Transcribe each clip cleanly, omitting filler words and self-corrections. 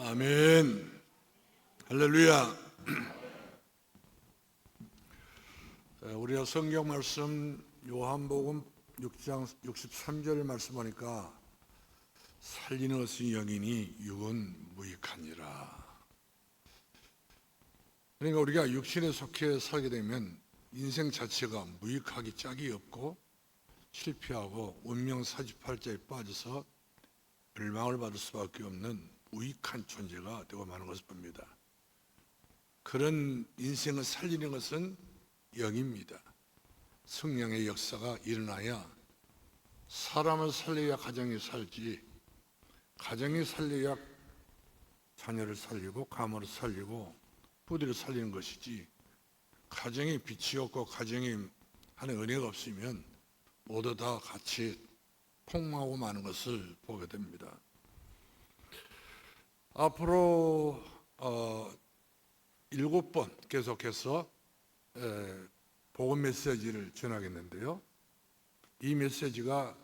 아멘. 할렐루야. 우리가 성경 말씀 요한복음 6장 63절 말씀 보니까 살리는 것은 영이니 육은 무익하니라. 그러니까 우리가 육신에 속해 살게 되면 인생 자체가 무익하기 짝이 없고 실패하고 운명 사지팔자에 빠져서 멸망을 받을 수밖에 없는 무익한 존재가 되고 마는 것을 봅니다. 그런 인생을 살리는 것은 영입니다. 성령의 역사가 일어나야 사람을 살려야 가정이 살지, 가정이 살려야 자녀를 살리고 가문을 살리고 부대를 살리는 것이지, 가정에 빛이 없고 가정에 하는 은혜가 없으면 모두 다 같이 폭망하고 마는 것을 보게 됩니다. 앞으로 7번 계속해서 복음 메시지를 전하겠는데요. 이 메시지가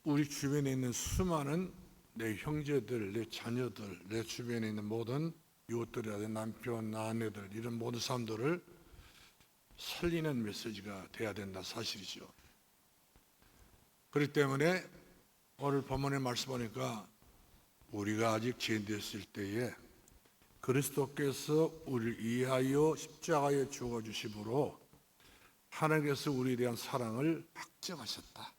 우리 주변에 있는 수많은 내 형제들, 내 자녀들, 내 주변에 있는 모든 이웃들이라든지 남편, 아내들, 이런 모든 사람들을 살리는 메시지가 돼야 된다 사실이죠. 그렇기 때문에 오늘 본문의 말씀 보니까 우리가 아직 죄인되었을 때에 그리스도께서 우리를 위하여 십자가에 죽어주심으로 하나님께서 우리에 대한 사랑을 확증하셨다.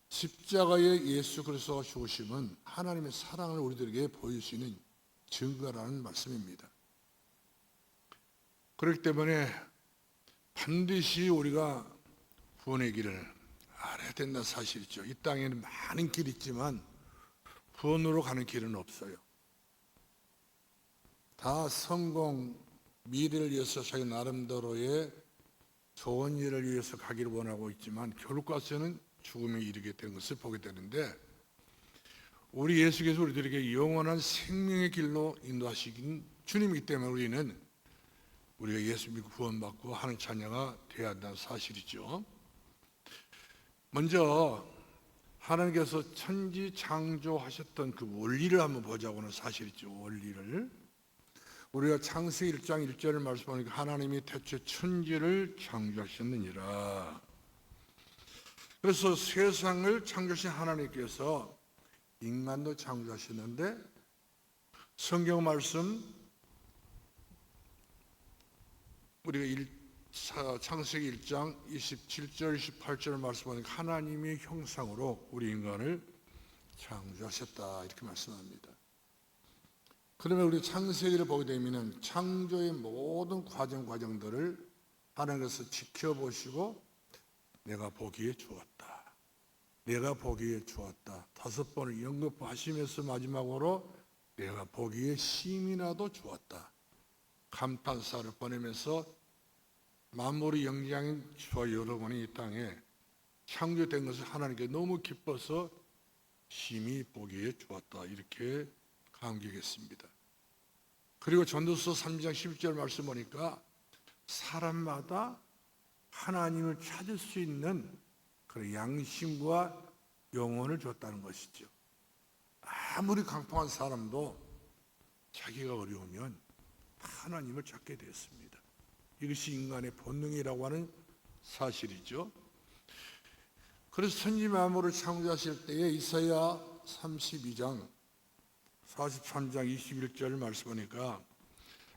십자가에 예수 그리스도가 죽으심은 하나님의 사랑을 우리들에게 보일 수 있는 증거라는 말씀입니다. 그렇기 때문에 반드시 우리가 구원의 길을 알아야 된다는 사실이죠. 이 땅에는 많은 길이 있지만 구원으로 가는 길은 없어요. 다 성공, 미래를 위해서 자기 나름대로의 좋은 일을 위해서 가기를 원하고 있지만 결국까지는 죽음에 이르게 된 것을 보게 되는데, 우리 예수께서 우리들에게 영원한 생명의 길로 인도하시긴 주님이기 때문에 우리가 예수 믿고 구원받고 하는 자녀가 되어야 한다는 사실이죠. 먼저 하나님께서 천지 창조하셨던 그 원리를 한번 보자고 하는 사실이죠. 원리를 우리가 창세기 1장 1절을 말씀하니까 하나님이 태초에 천지를 창조하셨느니라. 그래서 세상을 창조하신 하나님께서 인간도 창조하셨는데, 성경 말씀 우리가 창세기 1장 27절 28절을 말씀하니까 하나님의 형상으로 우리 인간을 창조하셨다 이렇게 말씀합니다. 그러면 우리 창세기를 보게 되면 창조의 모든 과정들을 하나님께서 지켜보시고 내가 보기에 좋았다, 내가 보기에 좋았다 5번을 언급하시면서 마지막으로 내가 보기에 심히나도 좋았다 감탄사를 보내면서 만물의 영장인 저와 여러분이 이 땅에 창조된 것을 하나님께 너무 기뻐서 심히 보기에 좋았다 이렇게 감격했습니다. 그리고 전도서 3장 11절 말씀 보니까 사람마다 하나님을 찾을 수 있는 그런 양심과 영혼을 줬다는 것이죠. 아무리 강팍한 사람도 자기가 어려우면 하나님을 찾게 되었습니다. 이것이 인간의 본능이라고 하는 사실이죠. 그래서 천지 만물을 창조하실 때에 이사야 32장 43장 21절 말씀하니까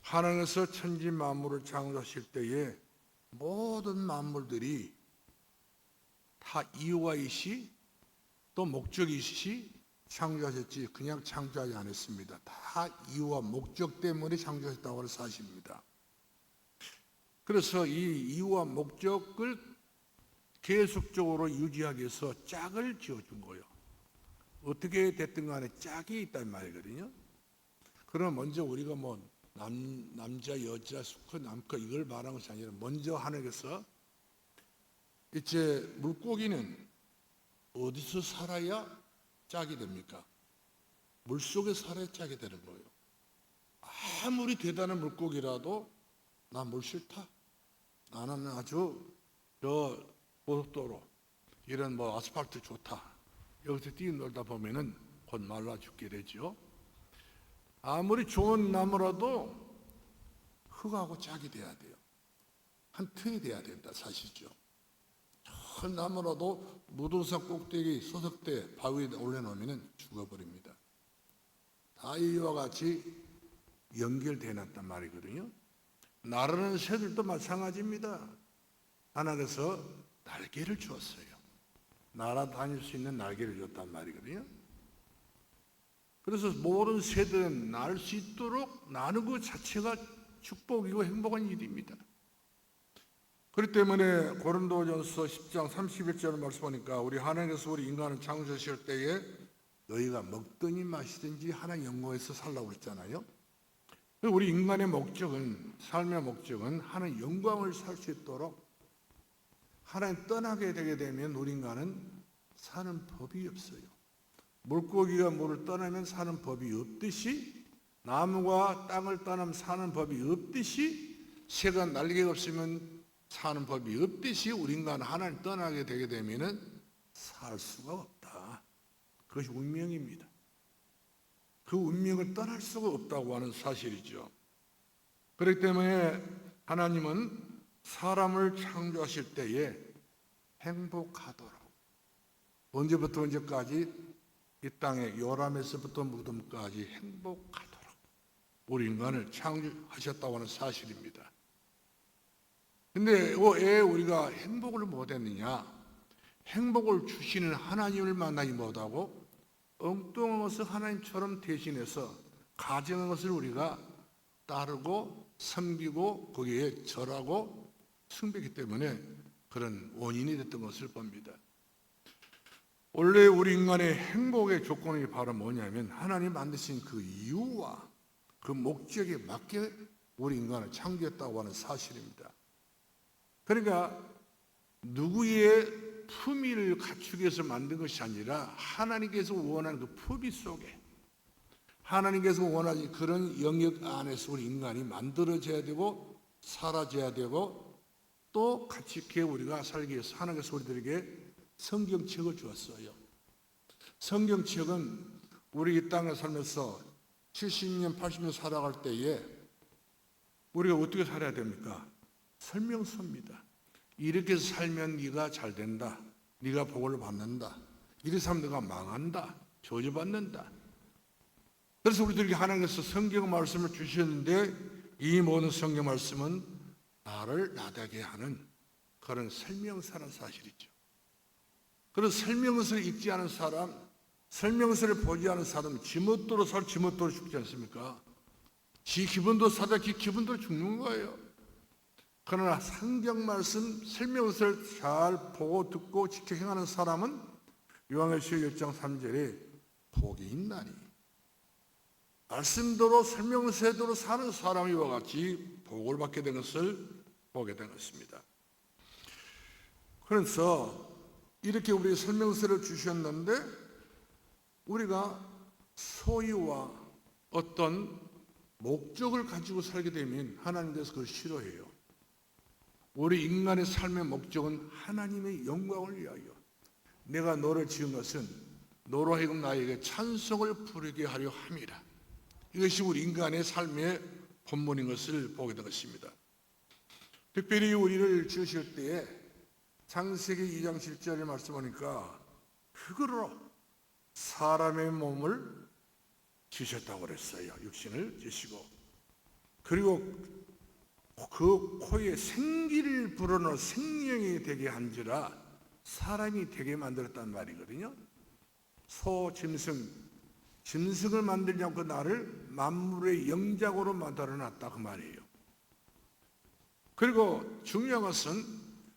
하나님께서 천지 만물을 창조하실 때에 모든 만물들이 다 이유가 있이 또 목적이 있이 창조하셨지 그냥 창조하지 않았습니다. 다 이유와 목적 때문에 창조하셨다고 하는 사실입니다. 그래서 이 이유와 목적을 계속적으로 유지하기 위해서 짝을 지어준 거예요. 어떻게 됐든 간에 짝이 있단 말이거든요. 그럼 먼저 우리가 남자, 여자, 수컷, 남컷 이걸 말하는 것이 아니라 먼저 하나님께서 이제 물고기는 어디서 살아야 짝이 됩니까? 물속에 살아야 짝이 되는 거예요. 아무리 대단한 물고기라도 나 물 싫다. 나는 아주 고속도로 이런 아스팔트 좋다. 여기서 뛰어놀다 보면은 곧 말라 죽게 되죠. 아무리 좋은 나무라도 흙하고 짝이 돼야 돼요. 한 튼이 돼야 된다 사실이죠. 저 나무라도 무등산 꼭대기 소석대 바위에 올려놓으면 죽어버립니다. 다 이와 같이 연결되어 놨단 말이거든요. 나르는 새들도 마찬가지입니다. 하나님께서 날개를 주었어요. 날아다닐 수 있는 날개를 줬단 말이거든요. 그래서 모든 새들은 날 수 있도록 나는 그 자체가 축복이고 행복한 일입니다. 그렇기 때문에 고린도전서 10장 31절을 말씀하니까 우리 하나님께서 우리 인간을 창조하실 때에 너희가 먹든지 마시든지 하나님 영광에서 살라고 그랬잖아요. 우리 인간의 목적은, 삶의 목적은 하나님 영광을 살 수 있도록, 하나님 떠나게 되게 되면 우리 인간은 사는 법이 없어요. 물고기가 물을 떠나면 사는 법이 없듯이, 나무가 땅을 떠나면 사는 법이 없듯이, 새가 날개가 없으면 사는 법이 없듯이 우리 인간은 하나님 떠나게 되게 되면 살 수가 없다. 그것이 운명입니다. 그 운명을 떠날 수가 없다고 하는 사실이죠. 그렇기 때문에 하나님은 사람을 창조하실 때에 행복하도록, 언제부터 언제까지 이 땅에 요람에서부터 무덤까지 행복하도록 우리 인간을 창조하셨다고 하는 사실입니다. 근데 왜 우리가 행복을 못했느냐? 행복을 주시는 하나님을 만나지 못하고 엉뚱한 것을 하나님처럼 대신해서 가정한 것을 우리가 따르고 섬기고 거기에 절하고 숭배했기 때문에 그런 원인이 됐던 것을 봅니다. 원래 우리 인간의 행복의 조건이 바로 뭐냐면 하나님 만드신 그 이유와 그 목적에 맞게 우리 인간을 창조했다고 하는 사실입니다. 그러니까 누구의 품위를 갖추기 위해서 만든 것이 아니라 하나님께서 원하는 그 품위 속에, 하나님께서 원하는 그런 영역 안에서 우리 인간이 만들어져야 되고 살아져야 되고 또 같이 있게 우리가 살기 위해서 하나님께서 우리들에게 성경책을 주었어요. 성경책은 우리 이 땅에 살면서 70년, 80년 살아갈 때에 우리가 어떻게 살아야 됩니까? 설명서입니다. 이렇게 살면 네가 잘 된다. 네가 복을 받는다. 이렇게 살면 네가 망한다. 저주받는다. 그래서 우리들에게 하나님께서 성경 말씀을 주셨는데 이 모든 성경 말씀은 나를 나다게 하는 그런 설명서라는 사실이죠. 그래서 설명서를 읽지 않은 사람, 설명서를 보지 않은 사람은 지멋대로 살 지멋대로 죽지 않습니까? 지 기분도 살다 지 기분대로 죽는 거예요. 그러나 성경 말씀 설명서를 잘 보고 듣고 지켜 행하는 사람은 요한계시록 1장 3절에 복이 있나니, 말씀대로 설명서대로 사는 사람이 와 같이 복을 받게 된 것을 보게 된 것입니다. 그래서 이렇게 우리 설명서를 주셨는데 우리가 소유와 어떤 목적을 가지고 살게 되면 하나님께서 그걸 싫어해요. 우리 인간의 삶의 목적은 하나님의 영광을 위하여, 내가 너를 지은 것은 너로 하여금 나에게 찬송을 부르게 하려 함이라. 이것이 우리 인간의 삶의 본문인 것을 보게 된 것입니다. 특별히 우리를 지으실 때에 창세기 2장 7절에 말씀하니까 흙으로 사람의 몸을 지으셨다고 그랬어요. 육신을 지시고, 그리고 그 코에 생기를 불어넣어 생명이 되게 한지라 사람이 되게 만들었단 말이거든요. 소, 짐승을 만들지 않고 나를 만물의 영작으로 만들어놨다 그 말이에요. 그리고 중요한 것은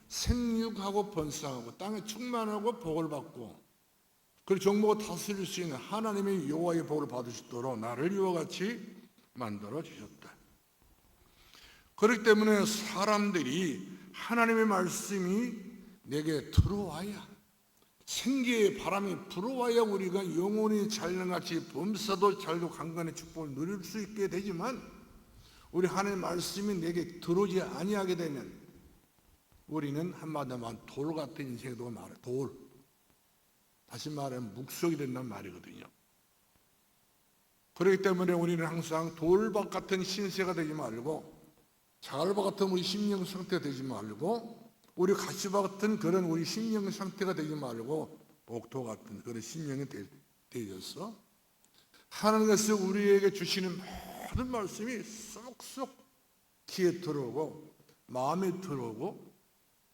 생육하고 번성하고 땅에 충만하고 복을 받고 그리고 정복을 다스릴 수 있는 하나님의 여호와의 복을 받을 수 있도록 나를 이와 같이 만들어 주셨다. 그렇기 때문에 사람들이 하나님의 말씀이 내게 들어와야, 생기의 바람이 불어와야 우리가 영원히 자연같이 범사도 잘도 강간의 축복을 누릴 수 있게 되지만 우리 하나님의 말씀이 내게 들어오지 아니하게 되면 우리는 한마디로 말하면 돌 같은 인생도 말해. 돌. 다시 말하면 묵석이 된단 말이거든요. 그렇기 때문에 우리는 항상 돌박 같은 신세가 되지 말고 자갈박 같은 우리 심령 상태가 되지 말고 우리 가시박 같은 그런 우리 심령 상태가 되지 말고 옥토 같은 그런 심령이 되어서 하나님께서 우리에게 주시는 모든 말씀이 쏙쏙 귀에 들어오고 마음에 들어오고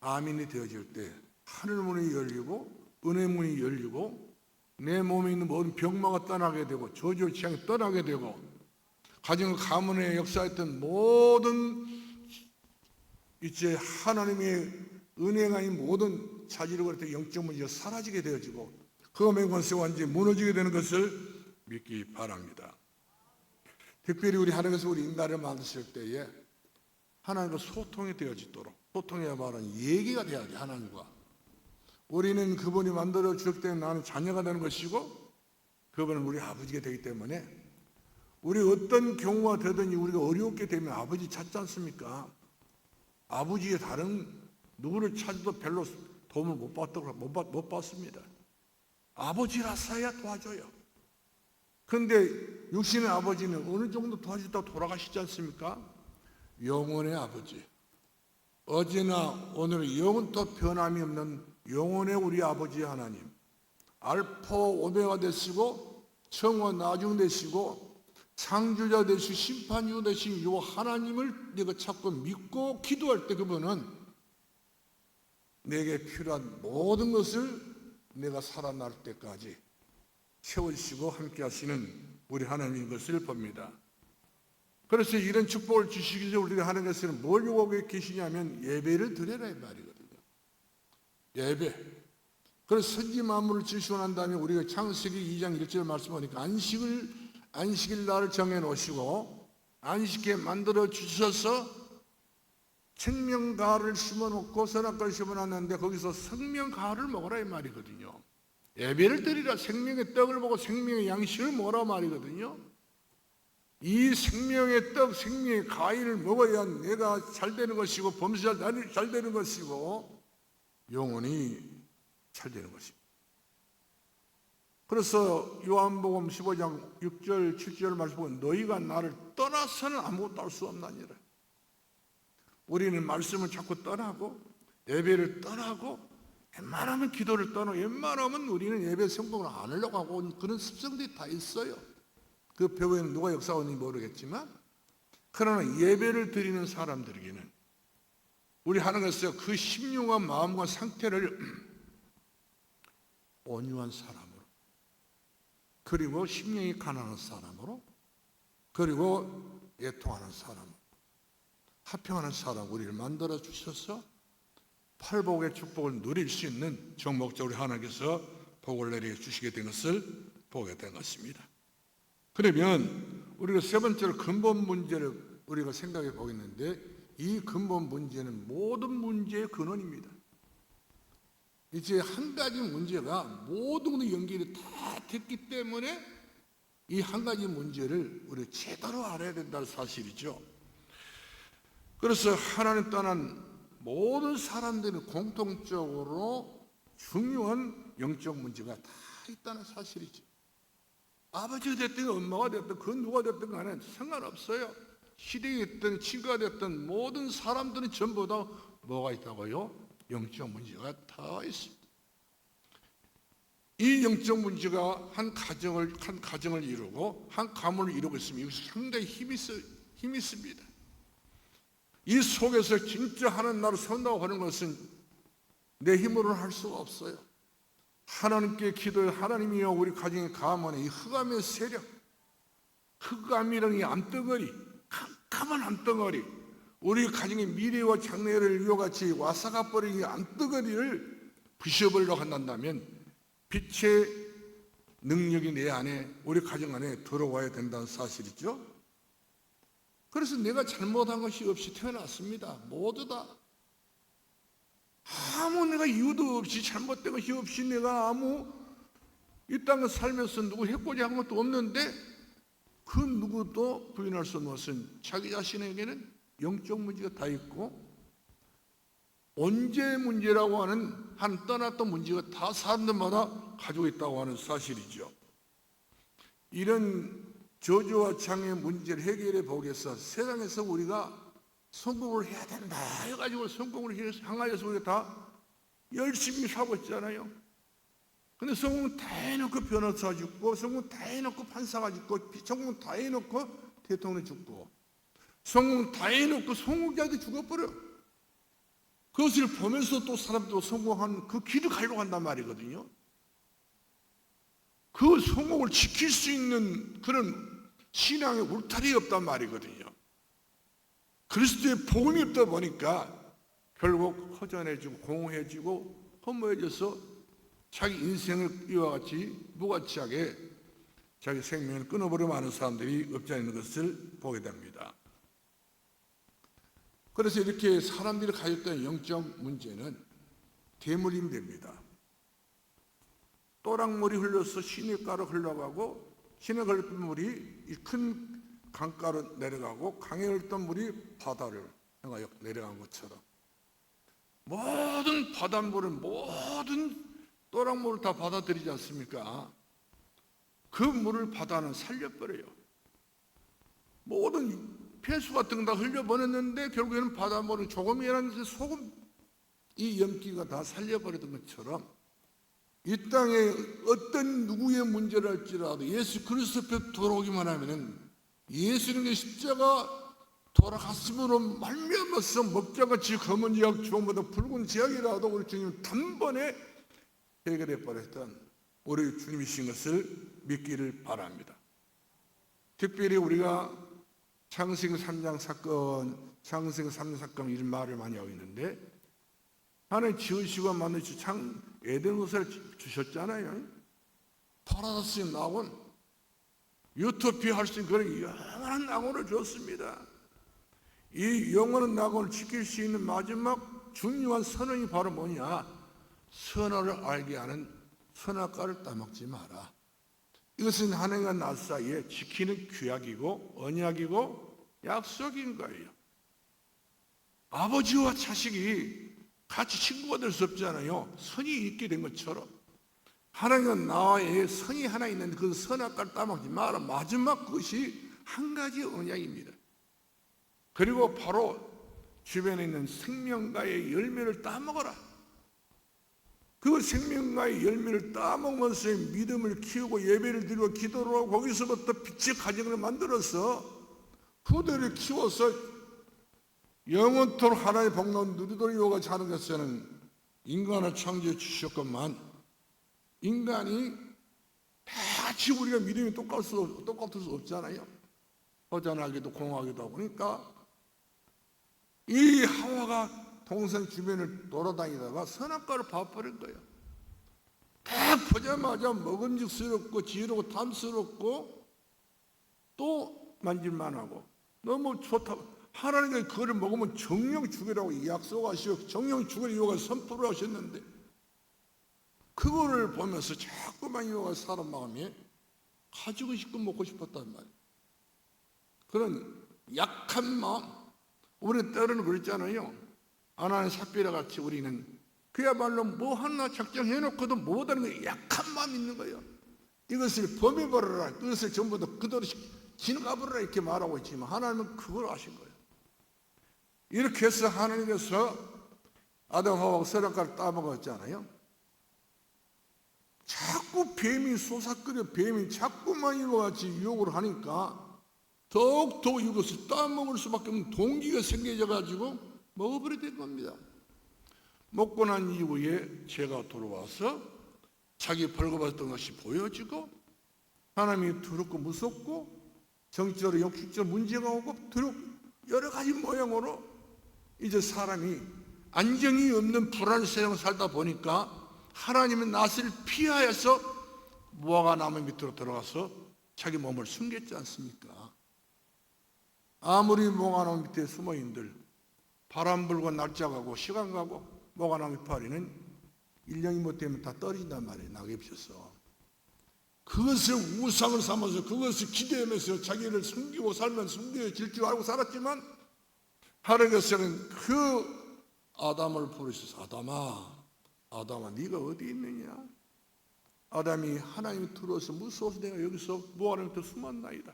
아멘이 되어질 때 하늘 문이 열리고 은혜 문이 열리고 내 몸에 있는 모든 병마가 떠나게 되고 저주 취향이 떠나게 되고 가정 가문에 역사했던 모든 이제 하나님의 은혜가 이 모든 자질을 그럴 영적 문제가 사라지게 되어지고 그 권세가 완전히 무너지게 되는 것을 믿기 바랍니다. 특별히 우리 하나님께서 우리 인간을 만드실 때에 하나님과 소통이 되어지도록 소통해야 말하는 얘기가 돼야 돼. 하나님과 우리는 그분이 만들어 주셨기 때문에 나는 자녀가 되는 것이고 그분은 우리 아버지가 되기 때문에 우리 어떤 경우가 되든지 우리가 어렵게 되면 아버지 찾지 않습니까? 아버지의 다른 누구를 찾아도 별로 도움을 못 받습니다. 아버지라서야 도와줘요. 그런데 육신의 아버지는 어느 정도 도와주다가 돌아가시지 않습니까? 영혼의 아버지, 어제나 오늘 영원토 변함이 없는 영혼의 우리 아버지 하나님, 알파 오메가 되시고 처음과 나중 되시고 창조자 되시고 심판주 되신 요 하나님을 내가 자꾸 믿고 기도할 때 그분은 내게 필요한 모든 것을 내가 살아날 때까지 채워주시고 함께 하시는 우리 하나님인 것을 봅니다. 그래서 이런 축복을 주시기 전에 우리가 하나님께서는 뭘 요구하고 계시냐면 예배를 드려라 이 말이거든요. 예배. 그래서 선지 만물을 지으시고 난 다음에 우리가 창세기 2장 1절 말씀하니까 안식일 날을 정해 놓으시고 안식에 만들어 주셔서 생명가를 심어놓고 선악과를 심어놨는데 거기서 생명가를 먹으라 이 말이거든요. 예배를 드리라 생명의 떡을 먹고 생명의 양식을 먹으라 말이거든요. 이 생명의 떡, 생명의 가위를 먹어야 내가 잘 되는 것이고 범사가 잘 되는 것이고 영혼이 잘 되는 것입니다. 그래서 요한복음 15장 6절 7절 말씀 보면 너희가 나를 떠나서는 아무것도 할 수 없나니라. 우리는 말씀을 자꾸 떠나고 예배를 떠나고 웬만하면 기도를 떠나고 웬만하면 우리는 예배 성공을 안 하려고 하고 그런 습성들이 다 있어요. 그 배후에는 누가 역사하는지 모르겠지만 그러나 예배를 드리는 사람들에게는 우리 하나님께서 그 심령과 마음과 상태를 온유한 사람으로 그리고 심령이 가난한 사람으로 그리고 애통하는 사람으로 화평하는 사람 우리를 만들어 주셔서 팔복의 축복을 누릴 수 있는 정목적으로 하나님께서 복을 내려 주시게 된 것을 보게 된 것입니다. 그러면 우리가 세 번째로 근본 문제를 우리가 생각해 보겠는데 이 근본 문제는 모든 문제의 근원입니다. 이제 한 가지 문제가 모든 연결이 다 됐기 때문에 이 한 가지 문제를 우리가 제대로 알아야 된다는 사실이죠. 그래서 하나님 떠난 모든 사람들은 공통적으로 중요한 영적 문제가 다 있다는 사실이죠. 아버지가 됐든 엄마가 됐든 그 누가 됐든 간에 상관없어요. 시대에 있든 친구가 됐든 모든 사람들은 전부 다 뭐가 있다고요? 영적 문제가 다 있습니다. 이 영적 문제가 한 가정을 이루고 한 가문을 이루고 있으면 이것이 상당히 힘이 있습니다. 이 속에서 진짜 하나님 나라를 세운다고 하는 것은 내 힘으로는 할 수가 없어요. 하나님께 기도해 하나님이여 우리 가정의 가문에 이 흑암의 세력, 흑암이라는 이 암덩어리, 캄캄한 암덩어리, 우리 가정의 미래와 장래를 이와같이 와사가 버린 이 암덩어리를 부셔버리려고 한다면 빛의 능력이 내 안에 우리 가정 안에 들어와야 된다는 사실이죠. 그래서 내가 잘못한 것이 없이 태어났습니다. 모두 다 아무 내가 이유도 없이 잘못된 것이 없이 내가 아무 이 땅을 살면서 누구 해코지 한 것도 없는데 그 누구도 부인할 수 없는 것은 자기 자신에게는 영적 문제가 다 있고 언제 문제라고 하는 한 떠났던 문제가 다 사람들마다 가지고 있다고 하는 사실이죠. 이런 저주와 장애 문제를 해결해 보기 위해서 세상에서 우리가 성공을 해야 된다 해가지고 성공을 향하여서 우리가 다 열심히 살고 있잖아요. 근데 성공 다 해놓고 변호사 죽고, 성공 다 해놓고 판사가 죽고, 성공 다 해놓고 대통령 죽고, 성공 다 해놓고 성공자도 죽어버려. 그것을 보면서 또 사람도 성공하는 그 길을 가려고 한단 말이거든요. 그 성공을 지킬 수 있는 그런 신앙의 울타리가 없단 말이거든요. 그리스도의 복음이 없다 보니까 결국 허전해지고 공허해지고 허무해져서 자기 인생을 이와 같이 무가치하게 자기 생명을 끊어버려 많은 사람들이 없지 않은 것을 보게 됩니다. 그래서 이렇게 사람들이 가졌던 영적 문제는 대물림됩니다. 또랑물이 흘러서 시냇가로 흘러가고, 시냇가로 흘렀던 물이 이 큰 강가로 내려가고, 강에 흘렀던 물이 바다를 향하여 내려간 것처럼 모든 바닷물을, 모든 또랑물을 다 받아들이지 않습니까? 그 물을 바다는 살려버려요. 모든 폐수 같은 거 다 흘려보냈는데 결국에는 바닷물은 조금이라는 소금 이 염기가 다 살려버리던 것처럼 이 땅에 어떤 누구의 문제를 할지라도 예수 그리스도 앞에 돌아오기만 하면은 예수님의 십자가 돌아갔음으로 말미암아서 먹자같이 검은 지약 주홍보다 붉은 지약이라도 우리 주님 단번에 해결해 버렸던 우리 주님이신 것을 믿기를 바랍니다. 특별히 우리가 창세기 3장 사건, 창세기 3장 사건 이런 말을 많이 하고 있는데, 하나님 지으시고 만드시고 에덴우스를 주셨잖아요. 파라다스의 낙원, 유토피아 할 수 있는 그런 영원한 낙원을 줬습니다. 이 영원한 낙원을 지킬 수 있는 마지막 중요한 선언이 바로 뭐냐? 선악을 알게 하는 선악과를 따먹지 마라. 이것은 하나님과 나 사이에 지키는 규약이고 언약이고 약속인 거예요. 아버지와 자식이 같이 친구가 될 수 없잖아요. 선이 있게 된 것처럼 하나님과 나와의 선이 하나 있는데 그 선악과를 따먹지 마라. 마지막 그것이 한 가지 언약입니다. 그리고 바로 주변에 있는 생명과의 열매를 따먹어라. 그 생명과의 열매를 따먹으면서 믿음을 키우고 예배를 드리고 기도를 하고 거기서부터 빛의 가정을 만들어서 후대를 키워서 영원토록 하나님의 복노 누리도록 이어가지 하는 것에는 인간을 창조해 주셨건만, 인간이 다 같이 우리가 믿음이 똑같을 수 없잖아요. 허전하기도 공허하기도 하고, 그러니까 이 하와가 동생 주변을 돌아다니다가 선악과를 봐버린 거예요. 딱 보자마자 먹음직스럽고 지혜롭고 탐스럽고 또 만질만 하고 너무 좋다. 하나님께서 그거를 먹으면 정령 죽이라고 약속하시고 정령 죽일 이유가 선포를 하셨는데, 그거를 보면서 자꾸만 이유가 사람 마음에 가지고 싶고 먹고 싶었단 말이에요. 그런 약한 마음, 우리 때로는 그랬잖아요. 아나니 삽비라 같이 우리는 그야말로 뭐 하나 작정해놓고도 못하는 게 약한 마음이 있는 거예요. 이것을 범해버려라, 이것을 전부 다 그대로 지나가버려라 이렇게 말하고 있지만 하나님은 그걸 아신 거예요. 이렇게 해서 하나님께서 아담 하와가 선악과를 따먹었잖아요. 자꾸 뱀이 솟아끓여 뱀이 자꾸만 이와 같이 유혹을 하니까 더욱더 이것을 따먹을 수밖에 없는 동기가 생겨져 가지고 먹어버리게 된 겁니다. 먹고 난 이후에 죄가 돌아와서 자기 벌거벗었던 것이 보여지고 하나님이 두렵고 무섭고 정치적으로 영적으로 문제가 오고 여러 가지 모양으로 이제 사람이 안정이 없는 불안한 세상을 살다 보니까 하나님의 낯을 피하여서 무화과 나무 밑으로 들어가서 자기 몸을 숨겼지 않습니까? 아무리 무화과 나무 밑에 숨어있는들 바람 불고 날짜 가고 시간 가고 무화과 나무 파리는 1년이 못 되면 다 떨어진단 말이에요. 낙엽이셔서. 그것을 우상을 삼아서 그것을 기대하면서 자기를 숨기고 살면 숨겨질 줄 알고 살았지만 하나님께서는 그 아담을 부르셔서 아담아 네가 어디 있느냐? 아담이 하나님이 들어와서 무서워서 내가 여기서 무화과 나무에 숨었나이다.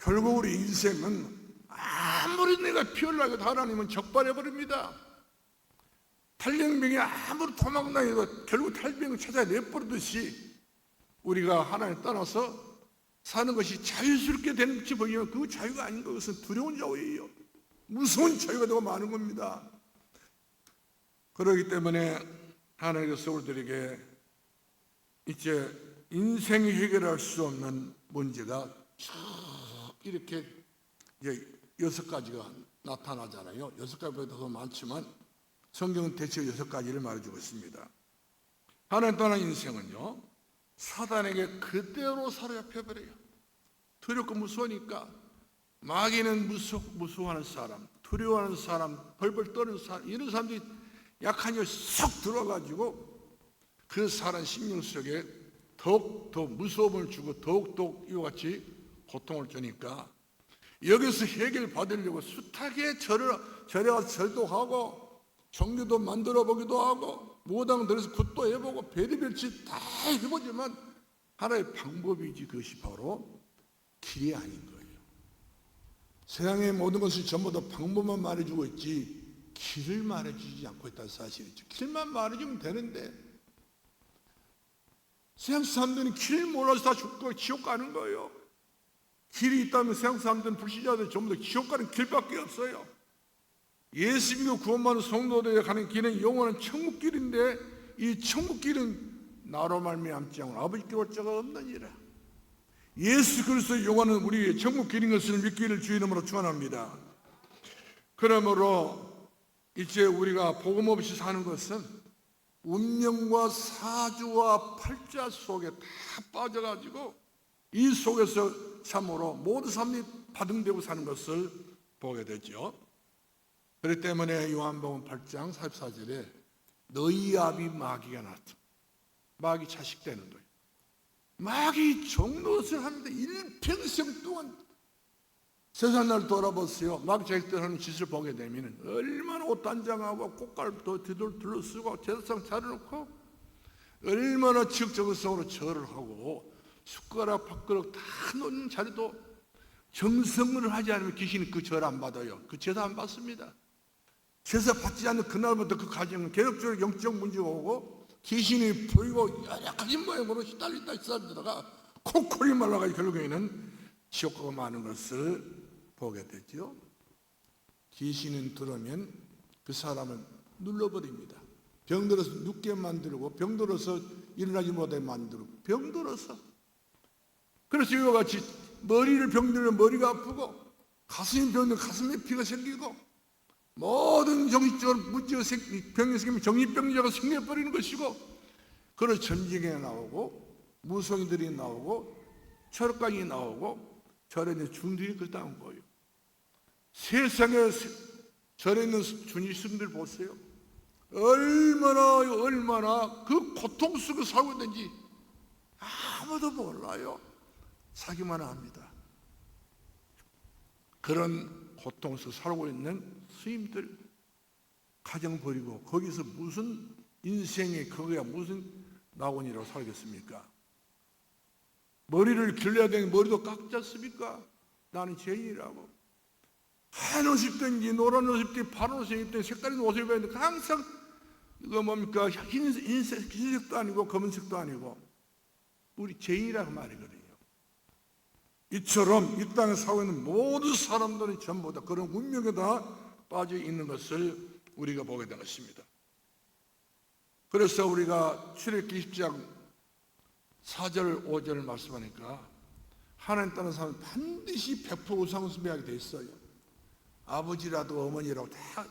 결국 우리 인생은 아무리 내가 피하려고 해도 하나님은 적발해버립니다. 탈병병이 아무리 도망다녀도 결국 탈병을 찾아내버리듯이 우리가 하나님 떠나서 사는 것이 자유스럽게 되는지 보이면 그 자유가 아닌 것은 두려운 자유예요. 무서운 자유가 되고 마는 겁니다. 그렇기 때문에 하나님께서 우리들에게 이제 인생이 해결할 수 없는 문제가 쭉 이렇게 이제 6가지가 나타나잖아요. 6가지보다 더 많지만 성경은 대체 6가지를 말해주고 있습니다. 하나님 떠난 인생은요, 사단에게 그대로 사로잡혀버려요. 두렵고 무서우니까. 마귀는 무서워하는 사람, 두려워하는 사람, 벌벌 떠는 사람, 이런 사람들이 약한 쏙 들어가지고 그 사람 심령 속에 더욱더 무서움을 주고 더욱더 이와 같이 고통을 주니까 여기서 해결받으려고 숱하게 절에 가서 절도 하고 종교도 만들어 보기도 하고 무당 들어서 굿도 해보고 별의별 짓 다 해보지만 하나의 방법이지 그것이 바로 길이 아닌 거예요. 세상의 모든 것을 전부 다 방법만 말해주고 있지 길을 말해주지 않고 있다는 사실이죠. 길만 말해주면 되는데 세상 사람들은 길 몰라서 다 죽고 지옥 가는 거예요. 길이 있다면 세상 사람들은 불신자들 전부 다 지옥 가는 길밖에 없어요. 예수 믿고 구원받는 성도들에 가는 길은 영원한 천국길인데 이 천국길은 나로 말미암지 않고 아버지께 올 자가 없느니라. 예수 그리스도의 영원한 우리의 천국길인 것을 믿기를 주의 이름으로 축원합니다. 그러므로 이제 우리가 복음 없이 사는 것은 운명과 사주와 팔자 속에 다 빠져가지고 이 속에서 참으로 모든 사람이 바등되고 사는 것을 보게 되죠. 그렇기 때문에 요한복음 8장 44절에 너희 아비 마귀가 나왔다. 마귀 자식 되는 거예요. 마귀 종노릇을 하는데 일평생 동안 세상 날 돌아보세요. 마귀 자식들 하는 짓을 보게 되면 얼마나 옷 단장하고 꽃갈도 둘러쓰고 제사상 차려놓고 얼마나 지극정성으로 절을 하고 숟가락 밥그릇 다 놓는 자리도 정성을 하지 않으면 귀신이 그 절 안 받아요. 그 제사 안 받습니다. 제사 받지 않는 그날부터 그 가정은 계속적으로 영적 문제가 오고 귀신이 보이고 여러 가지 모양으로 시달리다가 콧콜이 말라가지고 결국에는 지옥 가고 마는 것을 보게 되죠. 귀신은 들어오면 그 사람을 눌러버립니다. 병들어서 눕게 만들고 병들어서 일어나지 못하게 만들고 병들어서 그래서 이와 같이 머리를 병들면 머리가 아프고 가슴이 병들면 가슴에 피가 생기고 모든 정신적으로 문제가 병이 생기면 정신병자가 생겨버리는 것이고 그런 전쟁에 나오고 무속인들이 나오고 철학강이 나오고 절에 있는 중들이 그 다음 거예요. 세상에 절에 있는 주니스님들 보세요. 얼마나 그 고통 속에 살고 있는지 아무도 몰라요. 사기만 합니다. 그런 고통 속에 살고 있는 스님들 가정 버리고 거기서 무슨 인생이 거기가 무슨 낙원이라고 살겠습니까? 머리를 길러야 되는 머리도 깎지 않습니까? 나는 죄인이라고. 하얀 옷 입든지 노란 옷 입든지 파란 옷 입든지 색깔 있는 옷을 입어야 되는데 항상 이거 뭡니까? 흰색도 아니고 검은색도 아니고 우리 죄인이라고 말이거든요. 이처럼 이 땅에 살고 있는 모든 사람들은 전부 다 그런 운명에 다 빠져 있는 것을 우리가 보게 된 것입니다. 그래서 우리가 출애굽기 10장 4절 5절을 말씀하니까 하나님 따르는 사람은 반드시 100% 우상숭배하게 돼 있어요. 아버지라도 어머니라도 다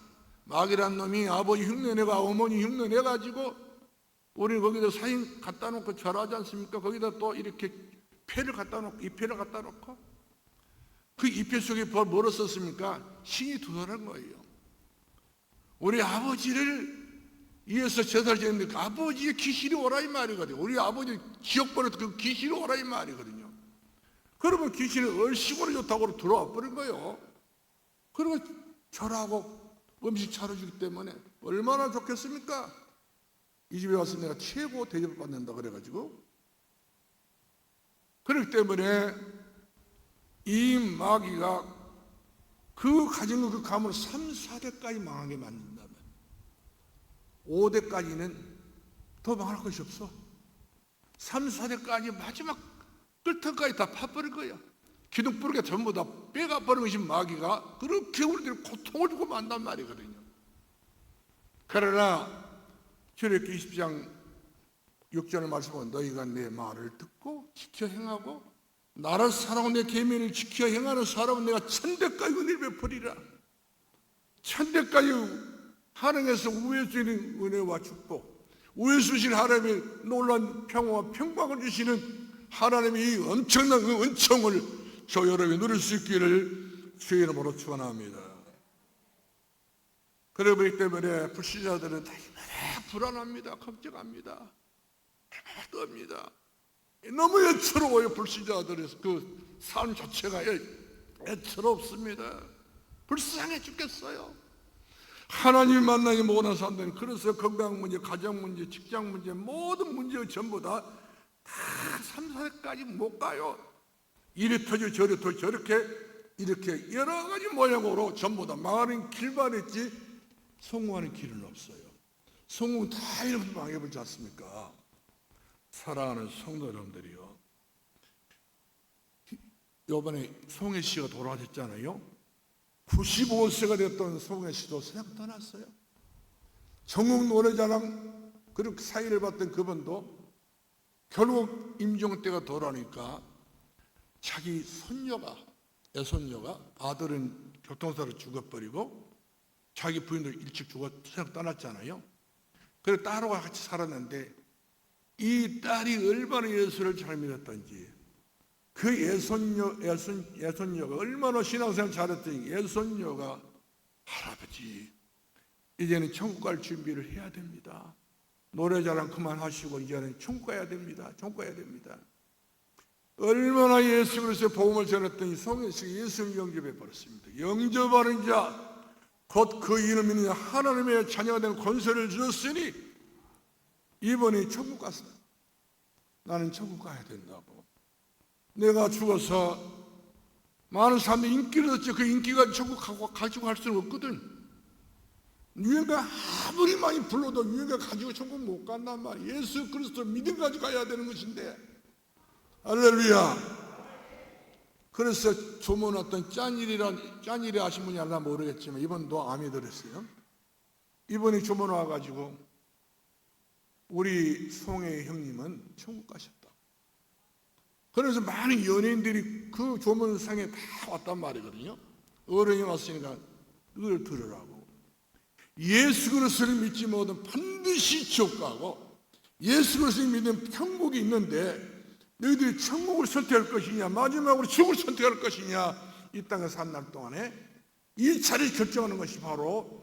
마귀란 놈이 아버지 흉내내가 어머니 흉내내가지고 우리 거기다 사인 갖다 놓고 절하지 않습니까? 거기다 또 이렇게 폐를 갖다 놓고 이패를 갖다 놓고 그 이패 속에 뭐로 썼습니까? 신이 두더라는 거예요. 우리 아버지를 위해서 제사를 지냈는데 그 아버지의 귀신이 오라 이 말이거든요. 우리 아버지 지옥 보내서 그 귀신이 오라 이 말이거든요. 그러면 귀신이 얼씨구나 좋다고 들어와 버린 거예요. 그리고 절하고 음식 차려주기 때문에 얼마나 좋겠습니까? 이 집에 와서 내가 최고 대접을 받는다 그래가지고 그렇기 때문에 이 마귀가 그 가진 그 가문을 3, 4대까지 망하게 만든다면 5대까지는 더 망할 것이 없어. 3, 4대까지 마지막 끝까지 다 파버릴 거야. 기둥뿌리가 전부 다 빼가버린 것이 마귀가 그렇게 우리들이 고통을 주고 만단 말이거든요. 그러나 출애굽기 20장 6절의 말씀은 너희가 내 말을 듣고 지켜 행하고 나를 사랑하고 내 계명을 지켜 행하는 사람은 내가 천대까지 은혜를 베푸리라. 천대까지 하나님께서 우에 주시는 은혜와 축복, 우에 주신 하나님의 놀라운 평화와 평강을 주시는 하나님의 이 엄청난 그 은총을 저 여러분이 누릴 수 있기를 주의 이름으로 축원합니다. 그러기 때문에 불신자들은 다 불안합니다. 걱정합니다. 얼마나 떱니다. 너무 애처로워요. 불신자들의 그 삶 자체가 애처롭습니다. 불쌍해 죽겠어요. 하나님 만나기 못한 사람들은 그래서 건강 문제, 가정 문제, 직장 문제, 모든 문제 전부 다 3, 4대까지 못 가요. 이리 터져 저리 터져 저렇게 이렇게 여러 가지 모양으로 전부 다 망하는 길만 있지 성공하는 길은 없어요. 성공은 다 이렇게 망해버리지 않습니까? 사랑하는 성도 여러분들이요, 이번에 송혜 씨가 돌아가셨잖아요. 95세가 됐던 송혜 씨도 세상 떠났어요. 전국 노래자랑 그렇게 사이를 봤던 그분도 결국 임종 때가 돌아오니까 자기 손녀가, 애손녀가, 아들은 교통사로 죽어버리고 자기 부인도 일찍 죽어 세상 떠났잖아요. 그래서 딸하고 같이 살았는데 이 딸이 얼마나 예수를 잘 믿었던지, 그 애손녀가 얼마나 신앙생활 잘했더니 애손녀가 할아버지 이제는 천국 갈 준비를 해야 됩니다. 노래자랑 그만하시고 이제는 천국 가야 됩니다. 천국 가야 됩니다. 얼마나 예수 그리스도의 복음을 전했더니 송혜씨가 예수를 영접해 버렸습니다. 영접하는 자 곧 그 이름 믿는 자 하나님의 자녀가 되는 권세를 주셨으니 이번에 천국 갔어요. 나는 천국 가야 된다고. 내가 죽어서 많은 사람들이 인기를 얻지 그 인기가 천국 가지고 갈 수는 없거든. 유행가 아무리 많이 불러도 유행가 가지고 천국 못 간단 말이야. 예수 그리스도 믿음 가지고 가야 되는 것인데. 할렐루야. 그래서 조문 어떤 짠일이 하신 분이 알나 모르겠지만 이번도 암이 들었어요. 이번에 조문 와가지고 우리 송혜 형님은 천국 가셨다. 그래서 많은 연예인들이 그 조문상에 다 왔단 말이거든요. 어른이 왔으니까 그걸 들으라고. 예수 그리스도를 믿지 못하면 반드시 지옥 가고 예수 그리스도를 믿으면 천국이 있는데 너희들이 천국을 선택할 것이냐 마지막으로 지옥을 선택할 것이냐, 이 땅에 산 날 동안에 이 차를 결정하는 것이 바로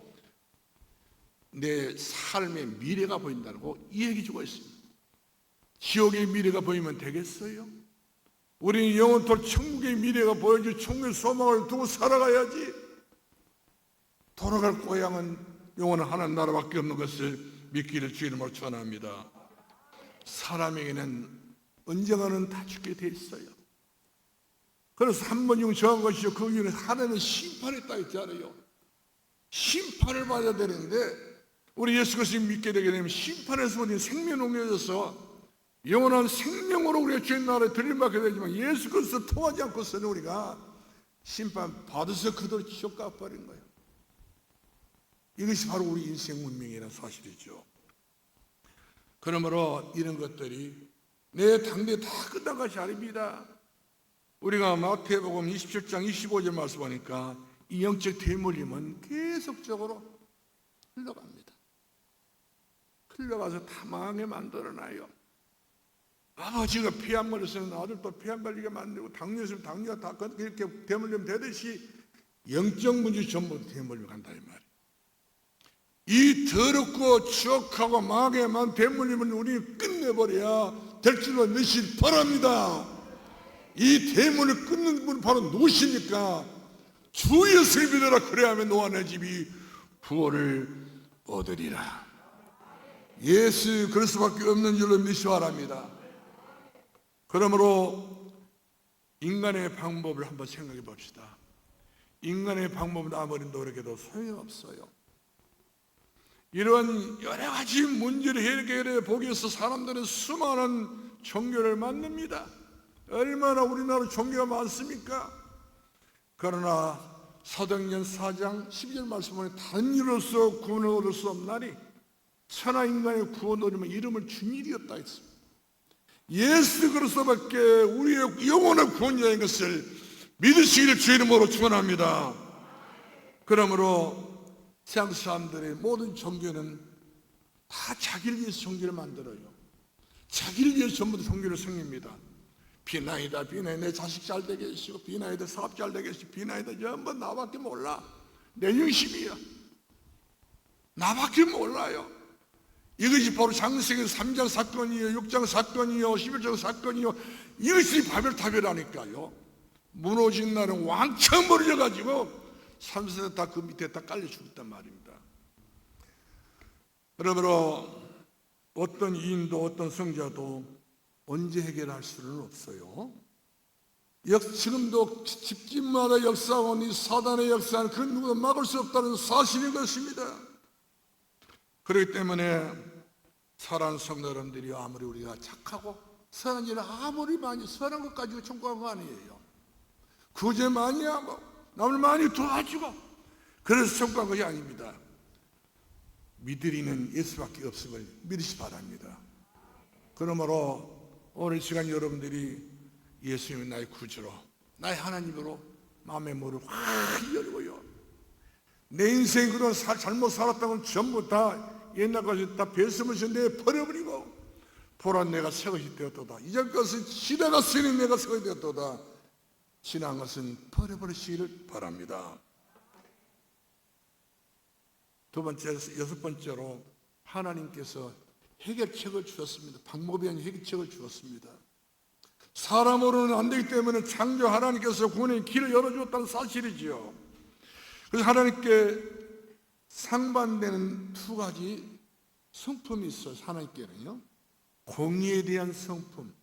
내 삶의 미래가 보인다고 이 얘기 주고 있습니다. 지옥의 미래가 보이면 되겠어요? 우리는 영원토록 천국의 미래가 보여줄 천국의 소망을 두고 살아가야지. 돌아갈 고향은 영원한 하나님 나라밖에 없는 것을 믿기를 주의 이름으로 축원합니다. 사람에게는 언젠가는 다 죽게 돼 있어요. 그래서 한 번 중 정한 것이죠. 그 이유는 하나님의 심판이 딱 있잖아요. 심판을 받아야 되는데 우리 예수 그리스도를 믿게 되게 되면 심판에서 우리는 생명이 옮겨져서 영원한 생명으로 우리가 주의 나라에 들림받게 되지만 예수 그리스도를 통하지 않고서는 우리가 심판 받아서 그대로 지옥 가버린 거예요. 이것이 바로 우리 인생 운명이라는 사실이죠. 그러므로 이런 것들이 내 당대에 다 끝난 것이 아닙니다. 우리가 마태복음 27장 25절 말씀하니까 이 영적 대물림은 계속적으로 흘러갑니다. 흘러가서 다 망하게 만들어놔요. 아버지가 피 안 걸렸으면 아들도 피 안 걸리게 만들고, 당뇨 있으면 당뇨가 다 그렇게 대물림 되듯이 영적 문제 전부 대물림 간다 이 말이에요. 이 더럽고 추악하고 망하게 만 대물림은 우리 끝내버려야 될 줄로 믿으시기 바랍니다. 이 대문을 끊는 분은 바로 누구십니까? 주 예수를 믿어라. 그래야만 너와 내 집이 구원을 얻으리라. 예수 그리스도밖에 없는 줄로 믿으시기 바랍니다. 그러므로 인간의 방법을 한번 생각해 봅시다. 인간의 방법은 아무리 노력해도 소용없어요. 이런 여러 가지 문제를 해결해 보기 위해서 사람들은 수많은 종교를 만듭니다. 얼마나 우리나라 종교가 많습니까? 그러나 사도행전 4장 12절 말씀 보면 다른 이로서 구원을 얻을 수 없나니 천하 인간의 구원을 얻으면 이름을 준 일이 없다 했습니다. 예수 그리스도밖에 우리의 영원한 구원자인 것을 믿으시기를 주의 이름으로 축원합니다. 그러므로 세상 사람들의 모든 종교는 다 자기를 위해서 종교를 만들어요. 자기를 위해서 전부 다 종교를 섬깁니다. 비나이다, 비나이다, 내 자식 잘 되게 해주시고, 비나이다, 사업 잘 되게 해주시고, 비나이다, 전부 나밖에 몰라. 내 중심이야. 나밖에 몰라요. 이것이 바로 창세기 3장 사건이요, 6장 사건이요, 11장 사건이요. 이것이 바벨탑이라니까요. 무너진 날은 왕창 무너져가지고 3세대 다 그 밑에 다 깔려 죽었단 말입니다. 그러므로 어떤 이인도 어떤 성자도 언제 해결할 수는 없어요. 지금도 집집마다 역사하고 이 사단의 역사는 그 누구도 막을 수 없다는 사실인 것입니다. 그렇기 때문에 사랑하는 성도 여러분들이 아무리 우리가 착하고 선한 일을 아무리 많이 선한 것 가지고 청구한 거 아니에요. 구제 많이 하고 남을 많이 도와주고 그래서 청구한 것이 아닙니다. 믿으리는 예수밖에 없음을 믿으시 바랍니다. 그러므로 오늘 시간 여러분들이 예수님이 나의 구주로 나의 하나님으로 마음의 문을 확 열고요, 내 인생 그런 잘못 살았던 건 전부 다 옛날 것이 다 배수문서 내에 버려버리고 보라 내가 새것이 되었도다. 이전 것은 지나갔으니 내가 새것이 되었도다. 지난 것은 버려버리시기를 바랍니다. 두 번째, 여섯 번째로 하나님께서 해결책을 주었습니다. 방법이 아닌 해결책을 주었습니다. 사람으로는 안 되기 때문에 창조 하나님께서 구원의 길을 열어주었다는 사실이지요. 그래서 하나님께 상반되는 두 가지 성품이 있어요. 하나님께는요, 공의에 대한 성품,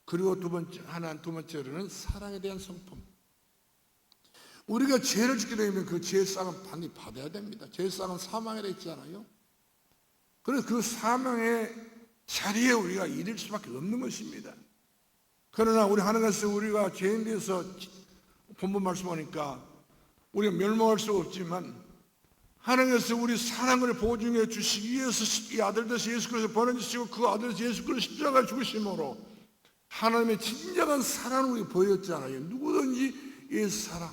그리고 두 번째로는 사랑에 대한 성품. 우리가 죄를 짓게 되면 그 죄상은 반드시 받아야 됩니다. 죄상은 사망이라 했잖아요. 그래서 그 사망의 자리에 우리가 이를 수밖에 없는 것입니다. 그러나 우리 하나님께서 우리가 죄인 대해서 본문 말씀 보니까 우리가 멸망할 수 없지만 하나님께서 우리 사랑을 보증해 주시기 위해서 이 아들 되신 예수 그리스도 보내주시고 그 아들 되신 예수 그리스도 십자가에 죽으심으로 하나님의 진정한 사랑을 우리 보였잖아요. 누구든지 이 사랑,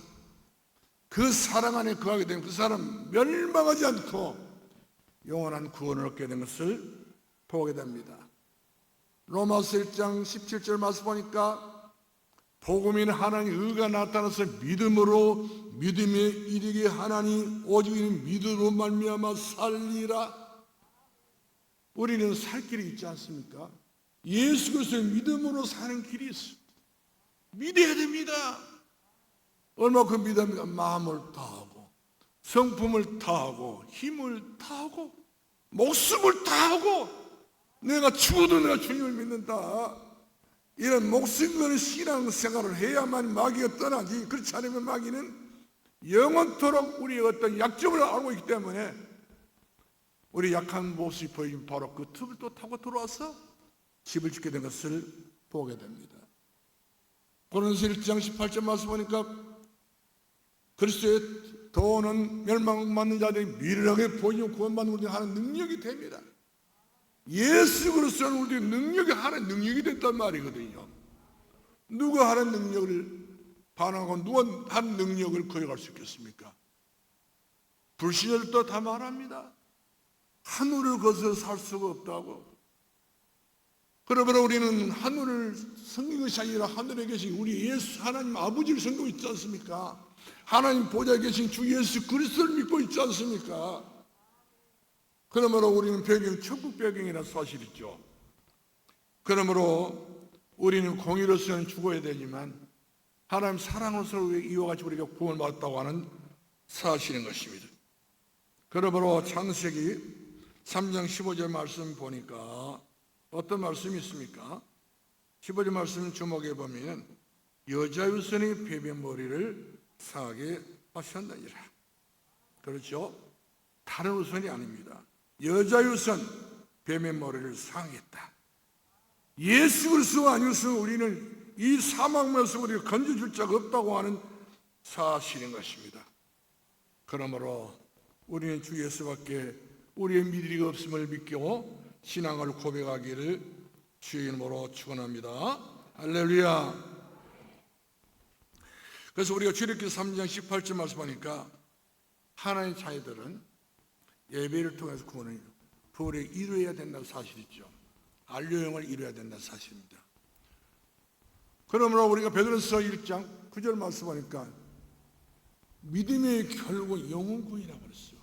그 사랑 안에 거하게 되면 그 사람 멸망하지 않고 영원한 구원을 얻게 된 것을 보게 됩니다. 로마서 1장 17절 말씀 보니까 복음인 하나님 의가 나타나서 믿음으로 믿음에 이르게 하나니 오직 이는 믿음으로 말미암아 살리라. 우리는 살 길이 있지 않습니까? 예수 그리스도의 믿음으로 사는 길이 있습니다. 믿어야 됩니다. 얼마큼 믿습니까? 마음을 다하고 성품을 다하고 힘을 다하고 목숨을 다하고 내가 죽어도 내가 주님을 믿는다. 이런 목숨 거는 신앙생활을 해야만 마귀가 떠나지, 그렇지 않으면 마귀는 영원토록 우리의 어떤 약점을 알고 있기 때문에 우리 약한 모습이 보이면 바로 그 틈을 또 타고 들어와서 집을 짓게 된 것을 보게 됩니다. 고린도서 1장 18절 말씀 보니까 그리스도의 도는 멸망받는 자들이 미련하게 보이며 구원받는 우리가 하는 능력이 됩니다. 예수 그리스도는 우리의 능력이 하는 능력이 됐단 말이거든요. 누가 하는 능력을 반하고 누가 하는 능력을 거역할 수 있겠습니까? 불신자들도 다 말합니다. 하늘을 거슬러 살 수가 없다고. 그러므로 우리는 하늘을 섬기는 것이 아니라 하늘에 계신 우리 예수 하나님 아버지를 섬기고 있지 않습니까? 하나님 보좌에 계신 주 예수 그리스도를 믿고 있지 않습니까? 그러므로 우리는 배경 천국 배경이라는 사실이죠. 그러므로 우리는 공의로서는 죽어야 되지만 하나님 사랑으로서 이와 같이 우리가 구원을 받았다고 하는 사실인 것입니다. 그러므로 창세기 3장 15절 말씀 보니까 어떤 말씀이 있습니까? 15절 말씀 주목해 보면 여자 유선이 뱀의 머리를 상하게 하셨느니라. 그렇죠? 다른 우선이 아닙니다. 여자 유선 뱀의 머리를 상했다. 예수 그리스도가 아니었으면 우리는 이 사망에서 우리를 건져줄 자가 없다고 하는 사실인 것입니다. 그러므로 우리는 주 예수밖에 우리의 미리가 없음을 믿고 신앙을 고백하기를 주의 이름으로 축원합니다. 할렐루야. 그래서 우리가 출애굽기 3장 18절 말씀하니까 하나님의 자녀들은 예배를 통해서 구원을 부활을 이루어야 된다는 사실이죠. 안료형을 이루어야 된다는 사실입니다. 그러므로 우리가 베드로서 1장 9절 말씀하니까 믿음의 결국 영혼 구원이라고 그랬어요.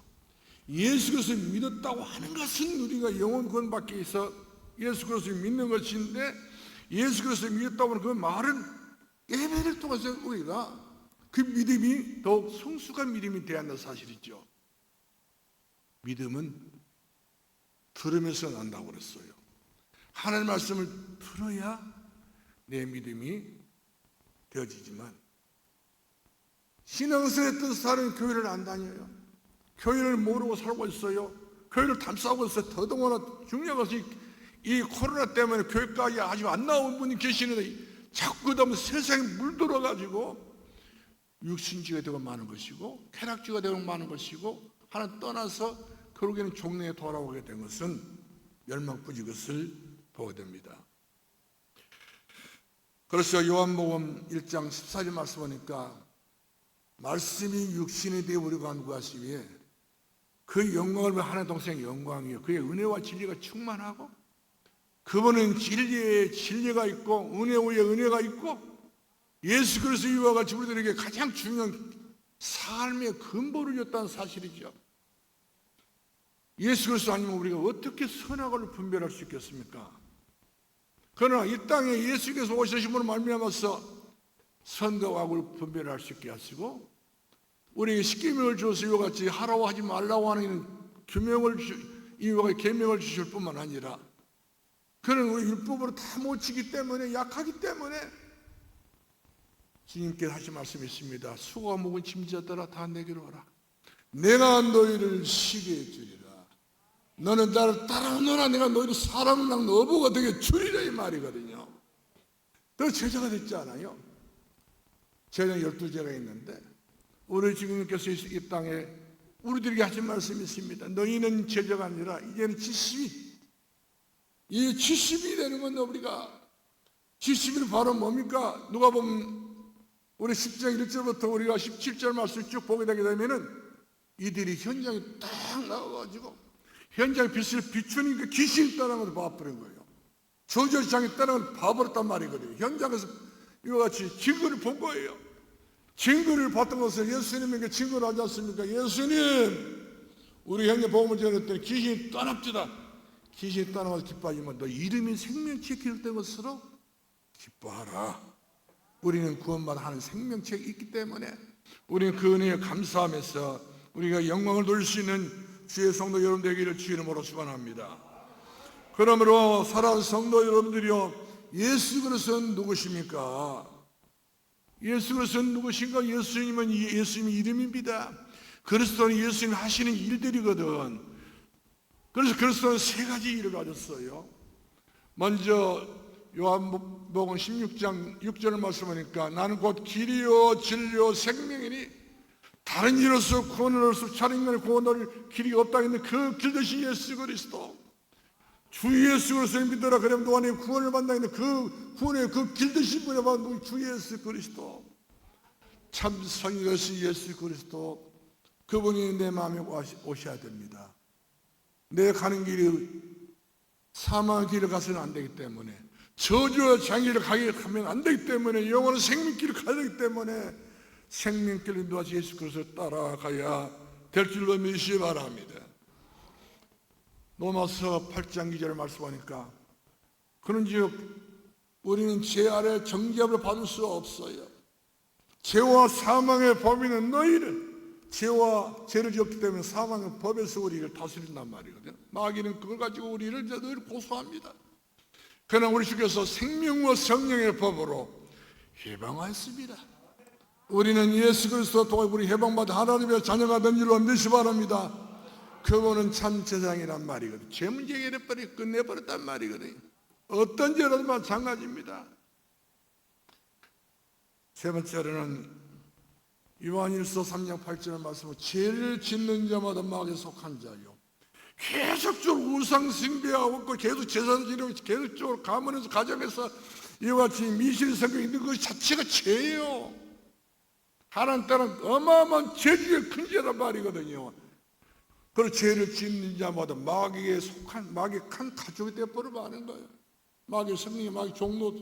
예수 그리스도를 믿었다고 하는 것은 우리가 영혼 구원 밖에 있어 예수 그리스도를 믿는 것인데, 예수 그리스도를 믿었다고 하는 그 말은 예배를 통해서 우리가 그 믿음이 더욱 성숙한 믿음이 되어야 한다는 사실이죠. 믿음은 들으면서 난다고 그랬어요. 하나님의 말씀을 들어야 내 믿음이 되어지지만, 신앙생활 했던 사람은 교회를 안 다녀요. 교회를 모르고 살고 있어요. 교회를 담싸고 있어요. 더더구나 중요한 것이 이 코로나 때문에 교회까지 아직 안 나온 분이 계시는데 자꾸 그다음에 세상에 물들어가지고 육신주의가 되고 많은 것이고 쾌락주의가 되고 많은 것이고 하나 떠나서 결국에는 종래에 돌아오게 된 것은 멸망뿐인 것을 보게 됩니다. 그래서 요한복음 1장 14절 말씀하니까 말씀이 육신이 되어 우리가 간구하시 위해 그 영광을 왜 하나님 동생의 영광이요 그의 은혜와 진리가 충만하고 그분은 진리에 진리가 있고 은혜 위에 은혜가 있고 예수 그리스도 이와 같이 우리들에게 가장 중요한 삶의 근본을 줬다는 사실이죠. 예수 그리스도 아니면 우리가 어떻게 선악을 분별할 수 있겠습니까? 그러나 이 땅에 예수께서 오셔심으로 말미암아서 선과 악을 분별할 수 있게 하시고 우리에게 십계명을 주어서 이와 같이 하라고 하지 말라고 하는 이와 같이 계명을 주실 뿐만 아니라 그는 우리 율법으로 다 못 지기 때문에 약하기 때문에 주님께서 하신 말씀이 있습니다. 수고가 무거운 짐자들아 다 내게로 오라. 내가 너희를 쉬게 해주리라. 너는 나를 따라오너라. 내가 너희를 사랑랑 어부가 되게 주리라 이 말이거든요. 너 제자가 됐지 않아요? 제자 12제가 있는데 우리 주님께서 이 땅에 우리들에게 하신 말씀이 있습니다. 너희는 제자가 아니라 이제는 70이 이 70이 되는 건 우리가 70이 바로 뭡니까? 누가 보면 우리 10장 1절부터 우리가 17절 말씀을 쭉 보게 되게 되면은 이들이 현장에 딱 나와가지고 현장에 빛을 비추니까 귀신이 떠나는 것을 봐버린 거예요. 저절장에 떠나는 걸 봐버렸단 말이거든요. 현장에서 이와 같이 증거를 본 거예요. 증거를 봤던 것을 예수님에게 증거를 하지 않습니까? 예수님 우리 형제 복음을 전했더니 귀신이 떠납니다. 귀신이 떠나가서 기뻐하지만 너 이름이 생명체에 기록된 것으로 기뻐하라. 우리는 구원받아 하는 생명체가 있기 때문에 우리는 그 은혜에 감사하면서 우리가 영광을 돌릴 수 있는 주의 성도 여러분 되기를 주의 이름으로 축원합니다. 그러므로 사랑하는 성도 여러분들이요, 예수 그리스도는 누구십니까? 예수 그리스도는 누구신가? 예수님은 예수님의 이름입니다. 그리스도는 예수님 하시는 일들이거든. 그래서 그리스도는 세 가지 일을 가졌어요. 먼저 요한복음 16장 6절을 말씀하니까 나는 곧 길이요 진리요 생명이니 다른 이로서 구원을 얻을 수 다른 인간의 구원을 길이 없다 했는데 그 길 대신 예수 그리스도 주 예수 그리스도를 믿어라 그러면 너 안에 구원을 받는다 했는데 그 구원의 그 길 대신 분이 바로 주 예수 그리스도 참 성이 되신 예수 그리스도 그분이 내 마음에 오셔야 됩니다. 내 가는 길이 사망의 길을 가서는 안 되기 때문에 저주와 장애를 가면 안 되기 때문에 영원한 생명길을 가야 되기 때문에 생명길을 누가 예수 그리스도를 따라가야 될 줄로 믿으시기 바랍니다. 로마서 8장 2절을 말씀하니까 그런즉 우리는 죄 아래 정죄함을 받을 수 없어요. 죄와 사망의 법인은 너희를 죄와 죄를 지었기 때문에 사망의 법에서 우리를 다스린단 말이거든요. 마귀는 그걸 가지고 우리를 늘 고소합니다. 그러나 우리 주께서 생명과 성령의 법으로 해방하였습니다. 우리는 예수 그리스도 통해 우리 해방받아 하나님의 자녀가 된 줄로 믿으시 바랍니다. 그거는 참 제장이란 말이거든. 죄 문제 해결해버리고 끝내버렸단 말이거든요. 어떤 죄라도 마찬가지입니다. 세 번째로는 요한일서 3장 8절의 말씀은 죄를 짓는 자마다 마귀에 속한 자요. 계속적으로 우상 숭배하고 계속 제사를 지내고 계속적으로 가문에서 가정에서 이와 같이 미실 성경이 있는 것 자체가 죄예요. 하나님 따라 어마어마한 죄중에 큰 죄란 말이거든요. 그런 죄를 짓는 자마다 마귀에 속한 마귀의 한 가족이 되어버려 마는 거예요. 마귀의 성령이 마귀 종로.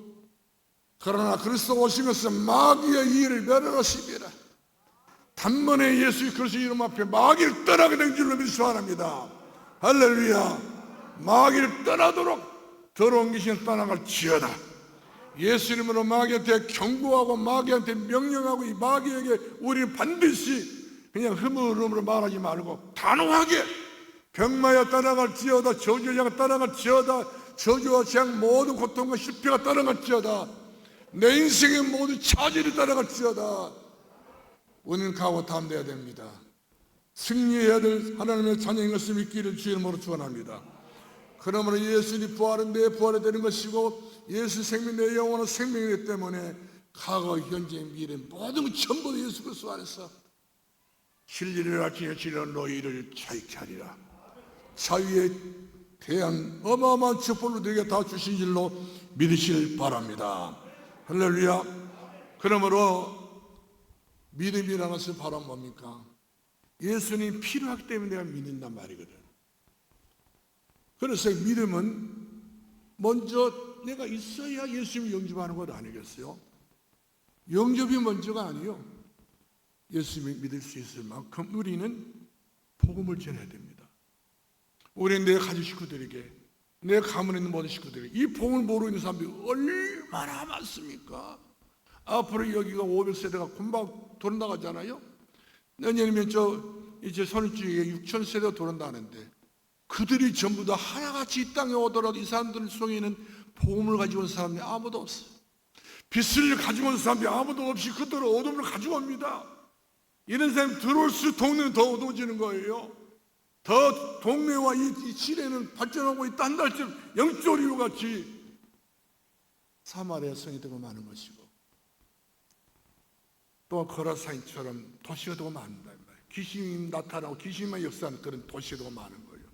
그러나 그리스도 오시면서 마귀의 일을 멸하시리라. 단번에 예수 그리스도 이름 앞에 마귀를 떠나게 된 줄로 믿으시 바랍니다. 할렐루야. 마귀를 떠나도록 더러운 귀신을 떠나갈지어다. 예수 이름으로 마귀한테 경고하고 마귀한테 명령하고 이 마귀에게 우리는 반드시 그냥 흐물흐물로 말하지 말고 단호하게 병마야 떠나갈지어다. 저주의 자가 떠나갈지어다. 저주와 재앙 모든 고통과 실패가 떠나갈지어다. 내 인생의 모든 차질이 떠나갈지어다. 우리는 각오 담대해야 됩니다. 승리해야 될 하나님의 자녀인 것을 믿기를 주의 이름으로 축원합니다. 그러므로 예수님 부활은 내 부활이 되는 것이고 예수 생명 내 영혼은 생명이기 때문에 과거, 현재, 미래 모든 것 전부 예수 그리스도 안에서 진리를 알지니 진리는 너희를 자유케 하리라. 자유에 대한 어마어마한 축복을 너희에게 다 주신 줄로 믿으시길 바랍니다. 할렐루야. 그러므로 믿음이라는 것은 바로 뭡니까? 예수님이 필요하기 때문에 내가 믿는단 말이거든. 그래서 믿음은 먼저 내가 있어야 예수님이 영접하는 것 아니겠어요? 영접이 먼저가 아니요. 예수님이 믿을 수 있을 만큼 우리는 복음을 전해야 됩니다. 우리는 내 가족 식구들에게, 내 가문에 있는 모든 식구들에게 이 복음을 모르고 있는 사람들이 얼마나 많습니까? 앞으로 여기가 500세대가 금방 돌아나가잖아요. 내년이면 이제 선일주에 6,000세대가 돌아나는데 그들이 전부 다 하나같이 이 땅에 오더라도 이 사람들 속에는 복음을 가지고 온 사람이 아무도 없어요. 빛을 가지고 온 사람이 아무도 없이 그들은 어둠을 가지고 옵니다. 이런 사람이 들어올수록 동네는 더 어두워지는 거예요. 더 동네와 이 시대는 발전하고 있다 한다 할지라도 영적 이유 같이 사마리아 성이 되고 많은 것이고 또 거라사인처럼 도시가 되고 많다. 귀신이 나타나고 귀신만 역사하는 그런 도시가 되고 많은 거예요.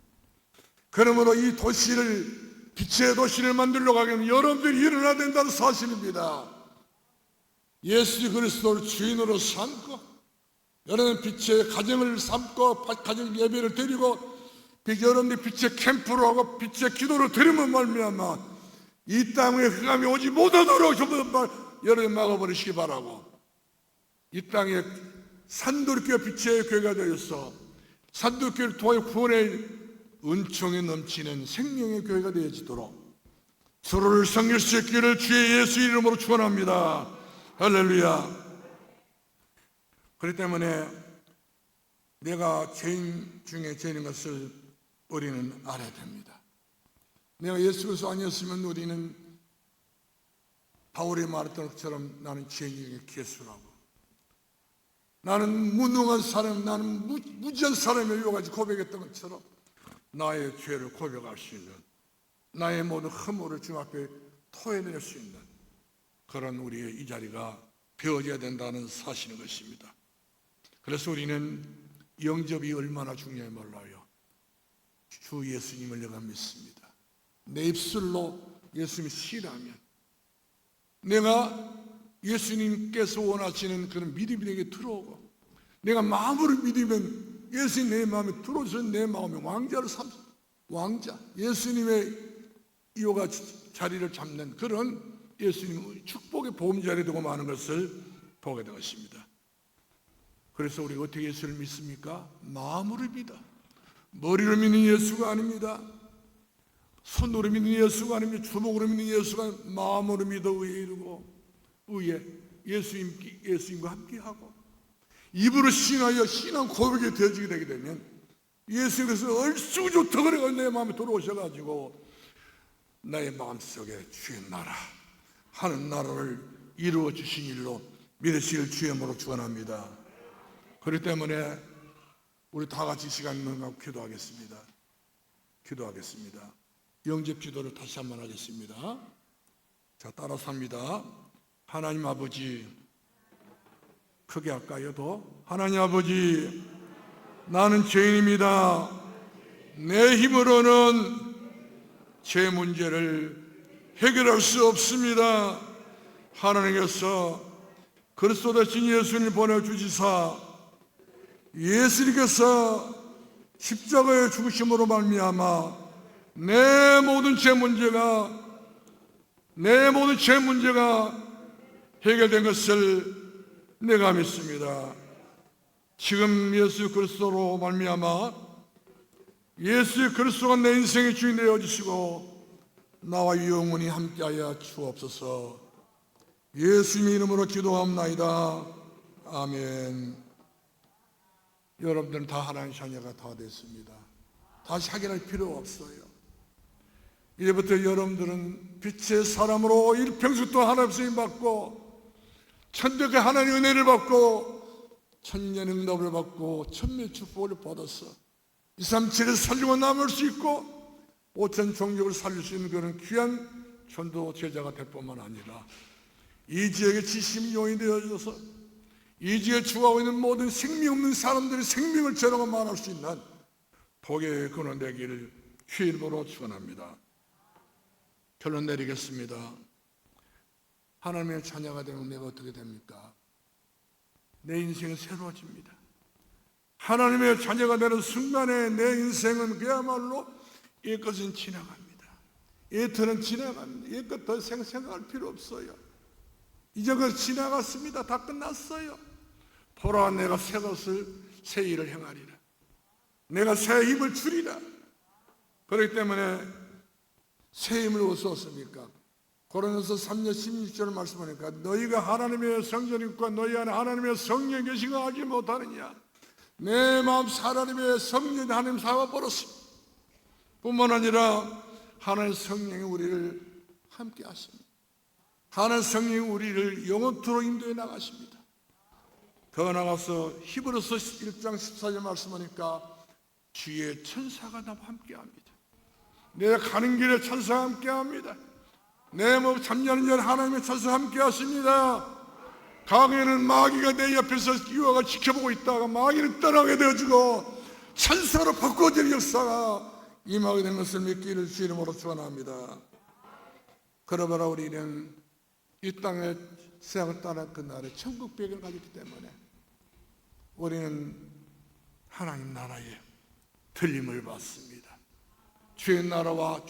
그러므로 이 도시를 빛의 도시를 만들려고 하면 여러분들이 일어나야 된다는 사실입니다. 예수 그리스도를 주인으로 삼고 여러분 빛의 가정을 삼고 가정 예배를 드리고 여러분들이 빛의 캠프를 하고 빛의 기도를 드리면 말미암아 이 땅에 흑암이 오지 못하도록 전부 다 여러분 막아버리시기 바라고 이 땅에 산돌교회 빛의 교회가 되어서 산돌교회를 통해 구원의 은총이 넘치는 생명의 교회가 되어지도록 서로를 섬길 수 있기를 주의 예수 이름으로 축원합니다. 할렐루야. 그렇기 때문에 내가 죄인 중에 죄인인 것을 우리는 알아야 됩니다. 내가 예수 그리스도 아니었으면 우리는 바울이 말했던 것처럼 나는 죄인 중에 괴수라고 나는 무능한 사람, 나는 무지한 사람이라고 여기까지 고백했던 것처럼 나의 죄를 고백할 수 있는 나의 모든 허물을 주님 앞에 토해낼 수 있는 그런 우리의 이 자리가 되어져야 된다는 사실인 것입니다. 그래서 우리는 영접이 얼마나 중요해 몰라요. 주 예수님을 내가 믿습니다. 내 입술로 예수님이 신하면 내가 예수님께서 원하시는 그런 믿음이 내게 들어오고 내가 마음으로 믿으면 예수님 내 마음에 들어오셔서 내 마음에 왕자를 삼 왕자 예수님의 이호가 자리를 잡는 그런 예수님의 축복의 보험자리 되고 마는 것을 보게 된 것입니다. 그래서 우리가 어떻게 예수를 믿습니까? 마음으로 믿어. 머리로 믿는 예수가 아닙니다. 손으로 믿는 예수가 아닙니다. 주먹으로 믿는 예수가 마음으로 믿어 의에 이르고 의에 예수님과 함께하고 입으로 신하여 신앙 고백이 되어지게 되게 되면 예수님께서 얼쑤 좋다 그래가 내 마음에 들어오셔가지고 나의 마음속에 주의 나라 하는 나라를 이루어 주신 일로 믿으실 주의 이름으로 축원합니다. 그렇기 때문에 우리 다 같이 시간 갖고 기도하겠습니다. 영접 기도를 다시 한번 하겠습니다. 자, 따라서 합니다. 하나님 아버지, 크게 할까요? 더? 하나님 아버지, 나는 죄인입니다. 내 힘으로는 제 문제를 해결할 수 없습니다. 하나님께서 그리스도 대신 예수님을 보내주시사 예수님께서 십자가의 죽으심으로 말미암아 내 모든 죄 문제가 해결된 것을 내가 믿습니다. 지금 예수 그리스도로 말미암아 예수 그리스도가 내 인생의 주인 되어 주시고 나와 영원히 함께하여 주옵소서. 예수님의 이름으로 기도합나이다. 아멘. 여러분들은 다 하나님 자녀가 다 됐습니다. 다시 확인할 필요 없어요. 이제부터 여러분들은 빛의 사람으로 일평생 또 하나님 쓰임 받고 천대의 하나님의 은혜를 받고 천년 응답을 받고 천명 축복을 받아서 2, 3, 7을 살리고 남을 수 있고 5천 종족을 살릴 수 있는 그런 귀한 전도 제자가 될 뿐만 아니라 이 지역의 지심이 요인이 되어져서 이 지역에 죽어가고 있는 모든 생명 없는 사람들의 생명을 제로가 말할 수 있는 복의 근원 되기를 주의 이름으로 축원합니다. 결론 내리겠습니다. 하나님의 자녀가 되면 내가 어떻게 됩니까? 내 인생은 새로워집니다. 하나님의 자녀가 되는 순간에 내 인생은 그야말로 옛것은 지나갑니다. 옛터는 지나갑니다. 옛것 더 생각할 필요 없어요. 이제 그 지나갔습니다. 다 끝났어요. 보라, 내가 새 일을 행하리라. 내가 새 힘을 주리라. 그렇기 때문에 새 힘을 어디서 얻습니까? 고린도서 3장 16절 말씀하니까 너희가 하나님의 성전이고 너희 안에 하나님의 성령이 계신 거 알지 못하느냐. 내 마음 하나님의 성령이 하나님 삼아버렸습니다. 뿐만 아니라 하나님의 성령이 우리를 함께 하십니다. 하나님의 성령이 우리를 영원토록 인도해 나가십니다. 더 나가서 히브리서 1장 14절 말씀하니까 주의 천사가 나와 함께합니다. 내가 가는 길에 천사가 함께합니다. 내 몸 잠자는 날 하나님의 천사가 함께하십니다. 과거에는 마귀가 내 옆에서 유아가 지켜보고 있다가 마귀는 떠나게 되어지고 천사로 바꿔지는 역사가 임하게 된 것을 믿기를 주 이름으로 축원합니다. 그러므로 우리는 이 땅의 세상을 떠난 그날에 천국 배경을 가졌기 때문에 우리는 하나님 나라에 들림을 받습니다. 주의 나라와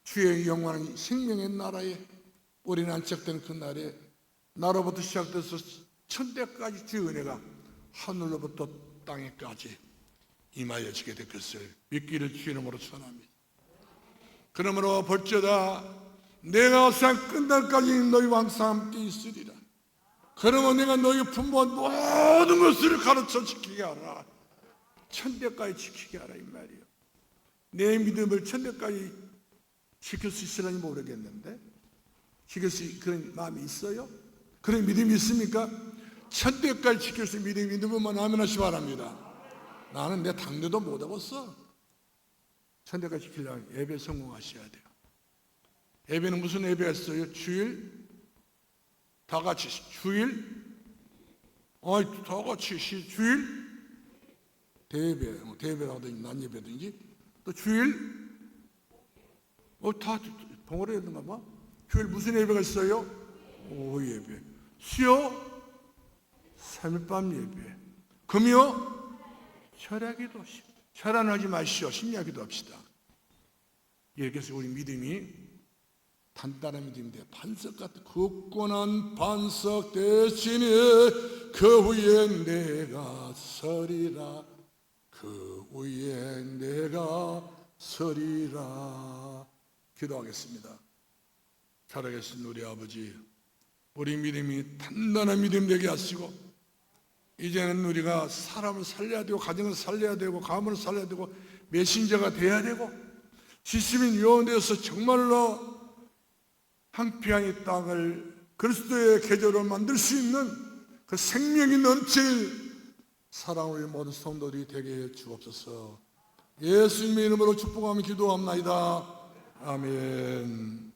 주의 영원한 생명의 나라에 우리는 안착된 그 날에 나로부터 시작돼서 천대까지 주의 은혜가 하늘로부터 땅에까지 임하여지게 될 것을 믿기를 주 이름으로 축원합니다. 그러므로 볼지어다 내가 세상 끝날까지 너희와 항상 함께 있으리라. 그러면 내가 너희 품모한 모든 것을 가르쳐 지키게 하라. 천대까지 지키게 하라 이 말이에요. 내 믿음을 천대까지 지킬 수 있으려니 모르겠는데 지킬 수 있는 그런 마음이 있어요? 그런 믿음이 있습니까? 천대까지 지킬 수 있는 믿음이 있는 분만 아멘하시 바랍니다. 나는 내 당뇨도 못 해봤어. 천대까지 지키려면 예배 성공하셔야 돼요. 예배는 무슨 예배가 있어요? 주일? 다 같이 주일? 다 같이 주일? 대예배, 대예배라든지 난예배든지 또 주일? 다 봉오래 했는가 봐. 주일 무슨 예배가 있어요? 오후 예배. 수요? 3일 밤 예배. 금요? 철야기도. 철야하지 마시오. 심야기도 합시다. 이렇게 해서 우리 믿음이 단단한 믿음인데 반석 같은 굳건한 반석 대신에 그 위에 내가 서리라. 그 위에 내가 서리라. 기도하겠습니다. 살아계신 우리 아버지, 우리 믿음이 단단한 믿음 되게 하시고 이제는 우리가 사람을 살려야 되고 가정을 살려야 되고 가문을 살려야 되고 메신저가 돼야 되고 지시민 요원되어서 정말로 황폐한 이 땅을 그리스도의 계절을 만들 수 있는 그 생명이 넘칠 사랑을 모든 성도들이 되게 해 주옵소서. 예수님의 이름으로 축복하며 기도합나이다. 아멘.